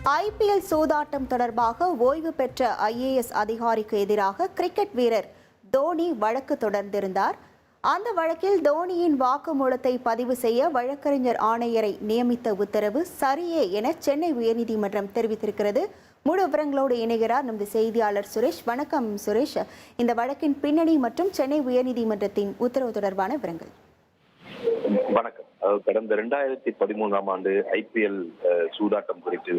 IPL சூதாட்டம் தொடர்பாக ஓய்வு பெற்ற ஐஏஎஸ் அதிகாரிக்கு எதிராக கிரிக்கெட் வீரர் தோனி வழக்கு தொடர்ந்திருந்தார். அந்த வழக்கில் தோனியின் வாக்குமூலத்தை பதிவு செய்ய வழக்கறிஞர் ஆணையரை நியமித்த உத்தரவு சரியே என சென்னை உயர்நீதிமன்றம் தெரிவித்திருக்கிறது. முழு விவரங்களோடு இணைகிறார் நமது செய்தியாளர் சுரேஷ். வணக்கம் சுரேஷ். இந்த வழக்கின் பின்னணி மற்றும் சென்னை உயர்நீதிமன்றத்தின் உத்தரவு தொடர்பான விவரங்கள். வணக்கம். கடந்த 2013ஆம் ஆண்டு ஐபிஎல் சூதாட்டம் குறித்து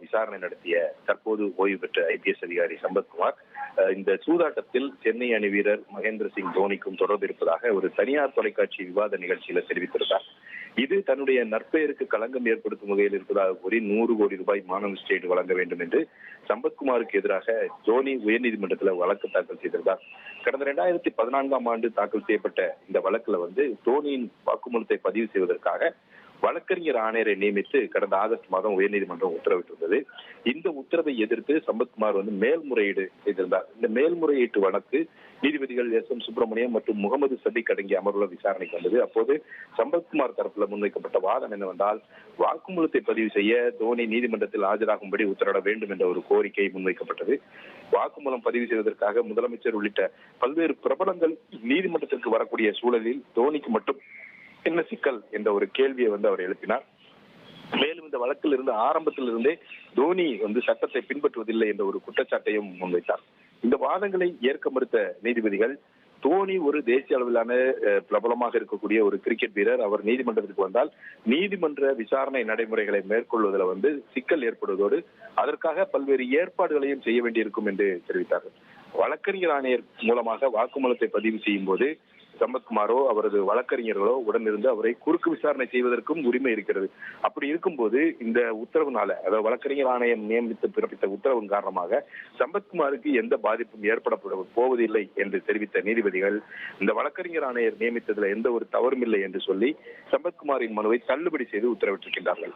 விசாரணை நடத்திய தற்போது ஓய்வு பெற்ற ஐபிஎஸ் அதிகாரி சம்பத்குமார் இந்த சூதாட்டத்தில் சென்னை அணி வீரர் மகேந்திர சிங் தோனிக்கும் தொடர்பு இருப்பதாக ஒரு தனியார் தொலைக்காட்சி விவாத நிகழ்ச்சியில தெரிவித்திருந்தார். இது தன்னுடைய நற்பெயருக்கு களங்கம் ஏற்படுத்தும் வகையில் இருப்பதாக கூறி 100 கோடி ரூபாய் மான நஷ்டஈடு வழங்க வேண்டும் என்று சம்பத்குமாருக்கு எதிராக தோனி உயர்நீதிமன்றத்தில் வழக்கு தாக்கல் செய்திருந்தார். கடந்த 2014ஆம் ஆண்டு தாக்கல் செய்யப்பட்ட இந்த வழக்குல தோனியின் வாக்குமூலத்தை பதிவு செய்வதற்காக வழக்கறிஞர் ஆணையரை நியமித்து கடந்த ஆகஸ்ட் மாதம் உயர்நீதிமன்றம் உத்தரவிட்டிருந்தது. இந்த உத்தரவை எதிர்த்து சம்பத்குமார் மேல்முறையீடு செய்திருந்தார். இந்த மேல்முறையீட்டு வழக்கு நீதிபதிகள் SM சுப்பிரமணியம் மற்றும் முகமது சதிக் அடங்கிய அமர்வுல விசாரணைக்கு வந்தது. அப்போது சம்பத்குமார் தரப்புல முன்வைக்கப்பட்ட வாதம் என்னவென்றால், வாக்குமூலத்தை பதிவு செய்ய தோனி நீதிமன்றத்தில் ஆஜராகும்படி உத்தரவிட வேண்டும் என்ற ஒரு கோரிக்கை முன்வைக்கப்பட்டது. வாக்குமூலம் பதிவு செய்வதற்காக முதலமைச்சர் உள்ளிட்ட பல்வேறு பிரபலங்கள் நீதிமன்றத்திற்கு வரக்கூடிய சூழலில் தோனிக்கு மட்டும் என்ன சிக்கல் என்ற ஒரு கேள்வியை அவர் எழுப்பினார். மேலும் இந்த வழக்கில் இருந்து ஆரம்பத்தில் இருந்தே தோனி சட்டத்தை பின்பற்றுவதில்லை என்ற ஒரு குற்றச்சாட்டையும் முன்வைத்தார். இந்த வாதங்களை ஏற்க மறுத்த நீதிபதிகள், தோனி ஒரு தேசிய அளவிலான பிரபலமாக இருக்கக்கூடிய ஒரு கிரிக்கெட் வீரர், அவர் நீதிமன்றத்துக்கு வந்தால் நீதிமன்ற விசாரணை நடைமுறைகளை மேற்கொள்வதில் சிக்கல் ஏற்படுவதோடு அதற்காக பல்வேறு ஏற்பாடுகளையும் செய்ய வேண்டியிருக்கும் என்று தெரிவித்தார்கள். வழக்கறிஞர் ஆணையர் மூலமாக வாக்குமூலத்தை பதிவு செய்யும் போது சம்பத்குமாரோ அவரது வழக்கறிஞர்களோ உடனிருந்து அவரை குறுக்கு விசாரணை செய்வதற்கும் உரிமை இருக்கிறது. அப்படி இருக்கும்போது இந்த உத்தரவுனால, அதாவது வழக்கறிஞர் ஆணையம் நியமித்து பிறப்பித்த உத்தரவின் காரணமாக சம்பத்குமாருக்கு எந்த பாதிப்பும் ஏற்பட போவதில்லை என்று தெரிவித்த நீதிபதிகள், இந்த வழக்கறிஞர் ஆணையர் நியமித்ததுல எந்த ஒரு தவறும் இல்லை என்று சொல்லி சம்பத்குமாரின் மனுவை தள்ளுபடி செய்து உத்தரவிட்டிருக்கின்றார்கள்.